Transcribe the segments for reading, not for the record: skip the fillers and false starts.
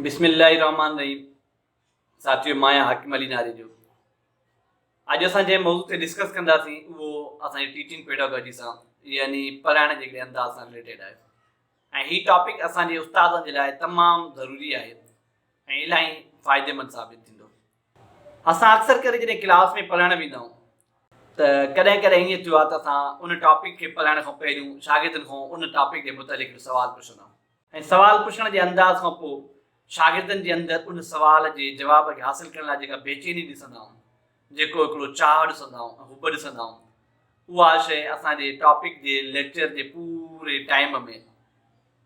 बिस्मिल्लाहिर्रहमानिर्रहीम। साथियों, मां आहियां हाकिम अली नारे जो। अॼु असां जंहिं मौज़ू ते डिस्कस कंदासीं उहो असांजी टीचिंग पेडागॉजी सां यानी पढ़ाइण जे हिकिड़े अंदाज़ सां रिलेटेड आहे। ऐं हीउ टॉपिक असांजे उस्तादनि जे लाइ तमामु ज़रूरी आहे ऐं इलाही फ़ाइदेमंद साबित थींदो। असां अक्सर करे जॾहिं क्लास में पढ़णु वेंदा आहियूं त कॾहिं कॾहिं ईअं थियो आहे त असां उन टॉपिक खे पढ़ण खां पहिरियों शागिर्दनि खां उन टॉपिक जे मुतालिक़ सुवाल पुछंदा आहियूं ऐं सुवाल पुछण जे अंदाज़ खां पोइ शागिर्दनि जे अंदरि उन सुवाल जे जवाब खे हासिल करण लाइ जेका बेचैनी ॾिसंदा आहियूं, जेको हिकिड़ो चाह ॾिसंदा आहियूं, हुब ॾिसंदा आहियूं, उहा शइ असांजे टॉपिक जे लेक्चर जे पूरे टाइम में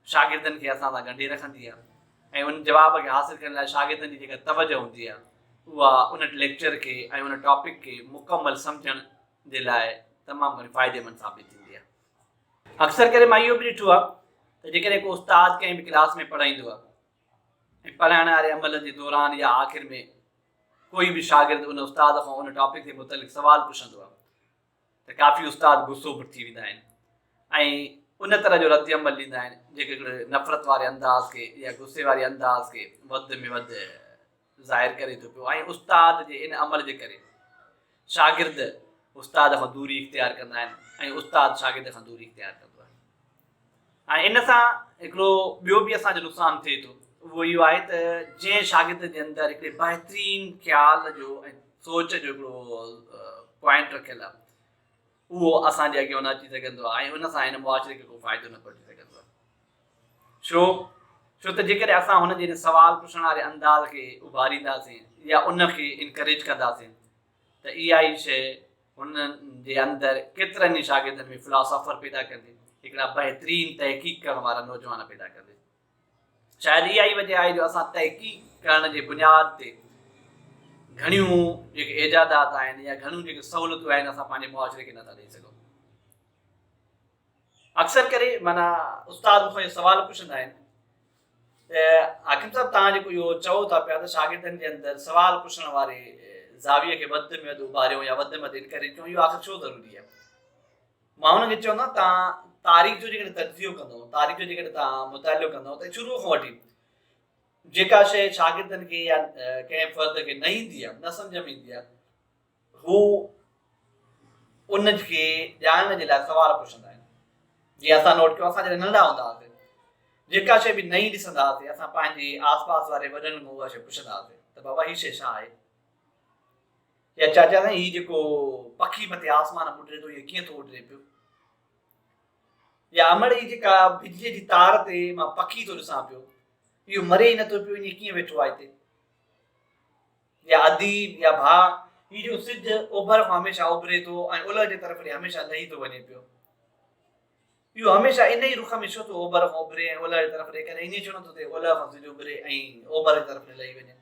शागिर्दनि खे असां सां ॻंढे रखंदी आहे ऐं उन जवाब खे हासिल करण लाइ शागिर्दनि जी जेका तवजो हूंदी आहे उहा उन लेक्चर खे ऐं उन टॉपिक खे मुकमल सम्झण जे लाइ तमामु घणी फ़ाइदेमंद साबित थींदी आहे। अक्सर करे मां इहो बि ॾिठो आहे त जेकॾहिं को उस्ताद कंहिं बि क्लास में पढ़ाईंदो आहे ऐं पढ़ाइण वारे अमल जे दौरान या आख़िर में कोई बि शागिर्द उन उस्ताद खां उन टॉपिक जे मुतालिक़ सवाल पुछंदो आहे त काफ़ी उस्ताद गुस्सो बि थी वेंदा आहिनि ऐं उन तरह जो रद्द अमल ॾींदा आहिनि जेके हिकिड़े नफ़रत वारे अंदाज़ खे या गुस्से वारे अंदाज़ खे वधि में वधि ज़ाहिर करे थो पियो। ऐं उस्ताद जे इन अमल जे करे शागिर्द उस्ताद खां दूरी इख़्तियार कंदा आहिनि ऐं उस्ताद शागिर्द खां दूरी इख़्तियार कंदो आहे। ऐं इन सां हिकिड़ो ॿियो बि असांजो नुक़सानु थिए थो, उहो इहो आहे त जंहिं शागिर्द जे अंदरि हिकिड़े बहितरीन ख़्याल जो ऐं सोच जो हिकिड़ो पॉइंट रखियलु आहे उहो असांजे अॻियां न अची सघंदो आहे ऐं उन सां हिन मुआशिरे खे को फ़ाइदो न पहुची सघंदो आहे। छो त जेकॾहिं असां हुन जे सवाल पुछण वारे अंदाज़ खे उभारींदासीं या उनखे इनकरेज कंदासीं त इहा ई शइ हुननि जे अंदरि केतिरनि ई शागिर्दनि में फ़िलासफ़र पैदा कंदी, हिकिड़ा बहितरीन तहक़ीक़ करण वारा नौजवान पैदा कंदी। शायदि इहा ई वजह आहे जो असां तहक़ीक़ करण जे बुनियाद ते घणियूं जेके इजादात आहिनि या घणियूं जेके सहूलियतूं आहिनि असां पंहिंजे मुआशिरे खे नथा ॾेई सघूं। अक्सर करे माना उस्ताद मूंखां इहे सुवाल पुछंदा आहिनि त हाकिम साहिबु तव्हां जेको इहो चओ था पिया त शागिर्दनि जे अंदरि सुवाल पुछण वारे ज़ाविये खे वधि में वधि उभारियूं या वधि में वधि इनकरेज कयूं, इहो आख़िर छो ज़रूरी आहे? मां हुनखे चवंदो तव्हां तारीख़ जो जेकॾहिं तजियो कंदो, तारीख़ जो जेकॾहिं तव्हां मुतालियो कंदो त शुरू खां वठी जेका शइ शागिर्दनि खे या कंहिं फ़र्द खे न ईंदी आहे, न सम्झ में ईंदी आहे, हू उनखे ॼाणण जे लाइ सुवाल पुछंदा आहिनि। जीअं असां नोट कयो, असां जॾहिं नंढा हूंदा हुआसीं जेका शइ बि नई ॾिसंदा हुआसीं असां पंहिंजे आस पास वारे वॾनि खां उहा शइ पुछंदा हुआसीं त बाबा हीअ शइ छा आहे, या चाचा साईं हीअ जेको पखी मथे आसमान उॾे थो इहो कीअं थो उॾे पियो, या अमड़ जी जेका बिजलीअ जी तार ते मां पखी थो ॾिसां पियो इहो मरे ई नथो पियो, ईअं कीअं वेठो आहे हिते, या अदीब या भाउ हीअ जो सिज ओभर खां हमेशह उभरे थो ऐं ओलह जे तरफ़ हमेशह लही थो वञे पियो, इहो हमेशह इन ई रुख में छो थो ओभर खां उभरे ऐं ओलह जे तरफ़ ॾे करे ईअं छो नथो थिए ओलह खां सिज उभरे ऐं ओभर जे तरफ़ लही वञे।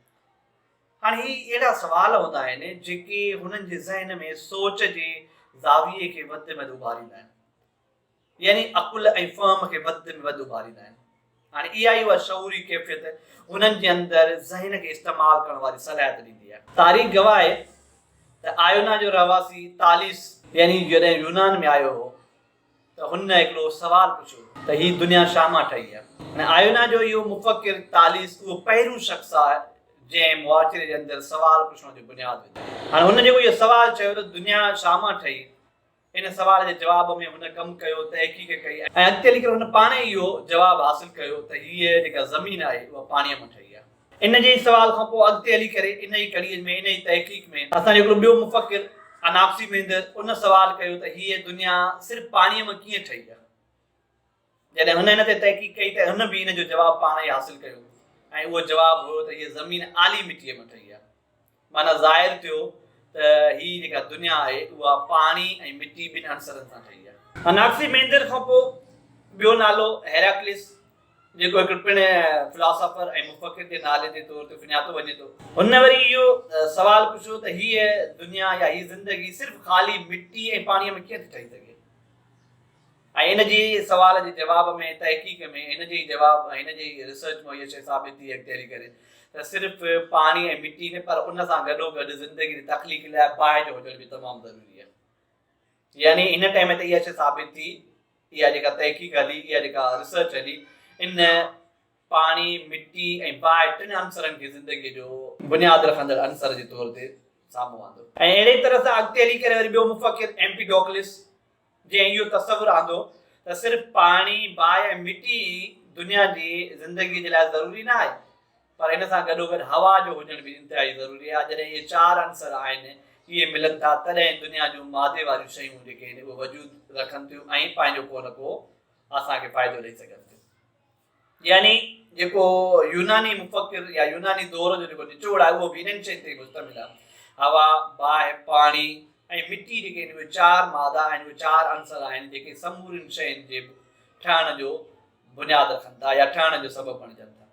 हाणे हीअ अहिड़ा सुवाल हूंदा आहिनि जेके हुननि जे ज़हन में सोच जे ज़ाविये खे वधि में वधि उभारींदा आहिनि, यानी अकुल ऐं फ़हम खे वधि में वधि उभारींदा आहिनि। हाणे इहा ई उहा शऊरी कैफ़ियत हुननि जे अंदरि ज़हन खे इस्तेमालु करण वारी सलाहियत ॾींदी आहे। तारीख़ गवाह आहे त आयोना जो रहवासी तालिस यानी जॾहिं यूनान में आयो हो त हुन हिकिड़ो सुवाल पुछियो त हीअ दुनिया छा मां ठही आहे। ऐं आयोना जो इहो मुफ़क्किर तालिस उहो पहिरियों शख़्स आहे जंहिं मुआशिरे जे अंदरि सुवाल पुछण जो बुनियादु विधो। हाणे हुन जेको इहो सुवाल चयो त दुनिया छा मां ठही, इन सुवाल जे जवाब में हुन कमु कयो, तहक़ीक़ कई ऐं अॻिते हली करे हुन पाण ई इहो जवाबु हासिलु कयो त हीअ जेका ज़मीन आहे उहा पाणीअ मां ठही आहे। इन जे सुवाल खां पोइ अॻिते हली करे इन ई कड़ीअ में इन ई तहक़ीक़ में असांजो हिकिड़ो ॿियो मुफ़क्किर अनाक्सी मेंदर उन सुवाल कयो त हीअ दुनिया सिर्फ़ु पाणीअ में कीअं ठही आहे। जॾहिं हुन हिन ते तहक़ीक़ कई त हुन बि इन जो जवाबु पाण ई हासिलु कयो ऐं उहो जवाबु हुयो त हीअ ज़मीन आली मिटीअ में ठही आहे। माना ज़ाहिर थियो त हीअ जेका दुनिया आहे उहा पाणी ऐं मिटी ॿिनि अंसरनि सां ठही आहे। अनाक्सी मेंदर खां पोइ ॿियो नालो हेराक्लिस जेको हिकिड़ो पिणु फिलासफ़र ऐं मुफ़क्किर जे नाले जे तौर ते सुञातो वञे थो, हुन वरी इहो सुवाल पुछियो त हीअ दुनिया या हीअ ज़िंदगी सिर्फ़ु ख़ाली मिटी ऐं पाणीअ में कीअं थी ठही सघे। ऐं इन जी सवाल जे जवाब में तहक़ीक़ में हिन जे जवाब हिन जी रिसर्च में इहा शइ साबित थी अॻिते हली करे त सिर्फ़ु पाणी ऐं मिटी न पर उन सां गॾोगॾु ज़िंदगी जी तख़लीक़ लाइ बाहि जो हुजण बि तमामु ज़रूरी आहे। यानी इन टाइम ते इहा शइ साबित थी, इहा जेका तहक़ीक़ हली, इहा जेका रिसर्च हली, इन पाणी, मिट्टी ऐं बाहि टिनि अंसरनि खे ज़िंदगीअ जो बुनियादु रखंदड़ अंसर जे तौर ते साम्हूं आंदो। ऐं अहिड़े तरह सां अॻिते हली करे वरी ॿियो मुफ़किर एम्पीडोकलिस जंहिं इहो तसवुरु आंदो त सिर्फ़ु पाणी, बाहि ऐं मिट्टी दुनिया जी ज़िंदगीअ जे लाइ ज़रूरी न आहे, पर हिन सां गॾोगॾु हवा जो हुजण बि इंतिहाई ज़रूरी आहे। जॾहिं इहे 4 अंसर आहिनि, इहे मिलनि था, तॾहिं दुनिया जूं मादे वारियूं शयूं जेके आहिनि उहे वजूद रखनि थियूं ऐं पंहिंजो को न को असांखे फ़ाइदो ॾेई सघनि थियूं। यानी जेको यूनानी मुफ़किर या यूनानी दौर जो जेको निचोड़ आहे उहो बि इन्हनि शयुनि ते मुश्तमिल आहे। हवा, बाहि, पाणी ऐं मिट्टी जेके आहिनि उहे 4 मादा आहिनि, उहे 4 अंसर आहिनि जेके समूरियुनि शयुनि जे ठहण जो बुनियादु रखनि था या ठहण जो सबबु बणिजनि था।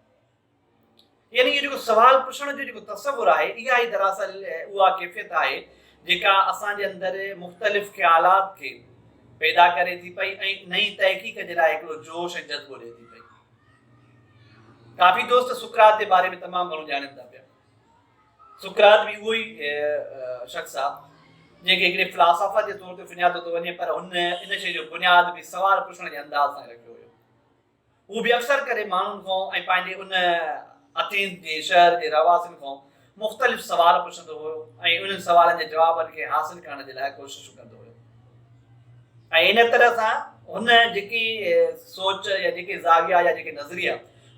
यानी इहो जेको सवाल पुछण जो जेको तसवुरु आहे, इहा ई दरअसल उहा कैफ़ियत आहे जेका असांजे अंदरि मुख़्तलिफ़ ख़्यालात खे पैदा करे थी पई ऐं नई तहक़ीक़ जे लाइ हिकिड़ो जोश ऐं जज़्बो ॾिए थी पई। काफ़ी दोस्त सुकरात जे बारे में तमामु घणो ॼाणनि था पिया। सुकरात बि उहो ई शख़्स आहे जंहिंखे हिकिड़े फ़िलासफ़र जे तौर ते सुञातो थो वञे, पर हुन इन शइ जो बुनियादु बि सवाल पुछण जे अंदाज़ सां रखियो हुयो। हू बि अक्सर करे माण्हुनि खां ऐं पंहिंजे उन अथेंस जे शहर जे रवासियुनि खां मुख़्तलिफ़ सवाल पुछंदो हुयो ऐं उन्हनि सवालनि जे जवाबनि खे हासिलु करण जे लाइ कोशिशि कंदो हुयो। ऐं इन तरह सां हुन जेकी सोच या जेके ज़ाविया या जेके नज़रिया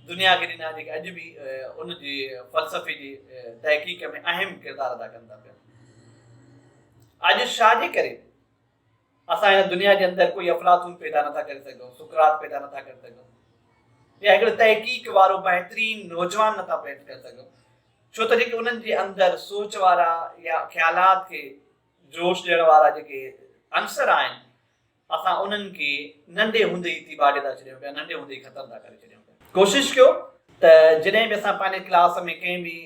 दुनिया खे ॾिना, जेके अॼु बि उन जी फ़लसफ़े जी तहक़ीक़ में अहम किरदारु अदा कनि था पिया। अॼु छा जे करे असां हिन दुनिया जे अंदरि कोई अफ़लातून पैदा नथा करे सघूं, सुकरात पैदा नथा करे सघूं, या हिकिड़ो तहक़ीक़ वारो बहितरीन नौजवान नथा पैदा करे सघूं? छो त जेके उन्हनि जे अंदरि सोच वारा या ख़्यालात खे जोश ॾियण वारा जेके अंसर आहिनि, असां उन्हनि खे नंढे हूंदे ई तीबाड़े था छॾियूं पिया, नंढे हूंदे ई ख़तमु था करे छॾियूं पिया। कोशिशि कयो त जॾहिं बि असां पंहिंजे क्लास में कंहिं बि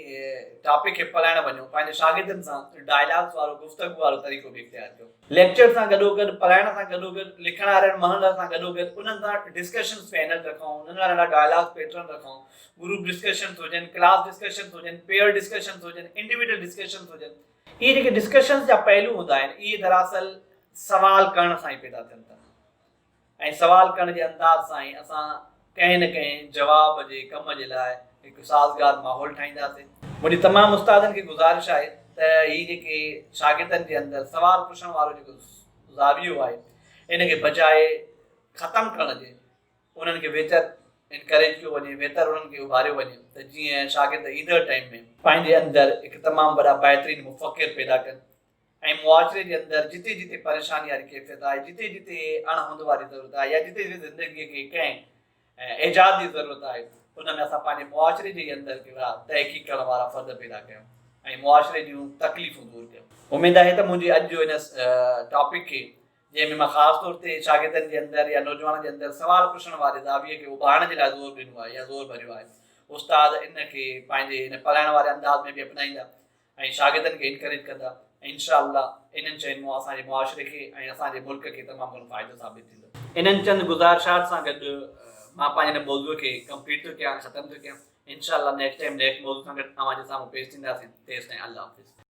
टॉपिक खे पढ़ाइण वञूं, पंहिंजे शागिर्दनि सां डायलॉग्स वारो गुफ़्तगू वारो तरीक़ो बि इख्तियार कयो। लेक्चर सां गॾोगॾु, पढ़ाइण सां गॾोगॾु, लिखण वारनि महल सां गॾोगॾु उन्हनि सां डिस्कशन्स पैनल रखूं, नंढा नंढा डायलॉग पैटर्न रखूं, ग्रुप डिस्कशन्स हुजनि, क्लास डिस्कशन्स हुजनि, पेयर डिस्कशन्स हुजनि, इंडिविजुअल डिस्कशन्स हुजनि। इहे जेके डिस्कशन्स जा पहलू हूंदा आहिनि, इहे दरअसल सवाल करण सां ई पैदा थियनि था ऐं सवाल करण जे अंदाज़ सां ई असां कंहिं न कंहिं जवाब जे कम जे लाइ हिकु साज़गार माहौल ठाहींदासीं। मुंहिंजी तमामु उस्तादनि खे गुज़ारिश आहे त हीअ जेके शागिर्दनि जे अंदरि सवाल पुछण वारो जेको ज़ावियो आहे, इन खे बजाए ख़तमु करण जे उन्हनि खे बहितर इनकरेज कयो वञे, बहितर उन्हनि खे उभारियो वञे त जीअं शागिर्द ईंदड़ टाइम में पंहिंजे अंदरि हिकु तमामु वॾा बहितरीन मुफ़किर पैदा कनि ऐं मुआशरे जे अंदरि जिते जिते परेशानी वारी कैफ़ियत आहे, जिते जिते अणहुंद वारी ज़रूरत आहे या जिते जिते ज़िंदगीअ खे कंहिं एजाद जी ज़रूरत आहे, उन में असां पंहिंजे मुआशरे जे अंदरि कहिड़ा तहक़ीक़ करण वारा फ़र्द पैदा कयूं ऐं मुआशरे जूं तकलीफ़ूं दूर कयूं। उमेदु आहे त मुंहिंजे अॼु जो इन टॉपिक खे, जंहिंमें मां ख़ासि तौर ते शागिर्दनि जे अंदरि या नौजवाननि जे अंदरि सवाल पुछण वारे ज़ाविये खे उभारण जे लाइ ज़ोर ॾिनो आहे या ज़ोर भरियो आहे, उस्ताद इन खे पंहिंजे हिन पढ़ाइण वारे अंदाज़ में बि अपनाईंदा ऐं शागिर्दनि खे इनकरेज कंदा। इंशाअल्लाह इन्हनि शयुनि मां असांजे मुआशरे खे ऐं असांजे मुल्क खे तमामु घणो फ़ाइदो साबित थींदो। इन्हनि चंद गुज़ारिशात सां गॾु मां पंहिंजे हिन मौज़ूअ खे कंप्लीट थो कयां, ख़तमु थो कयां। इंशाअल्लाह नेक्स्ट टाइम नेक्स्ट मौज़ू सां गॾु तव्हांजे साम्हूं पेश थींदासीं। तेसिताईं अल्लाह हाफ़िज़।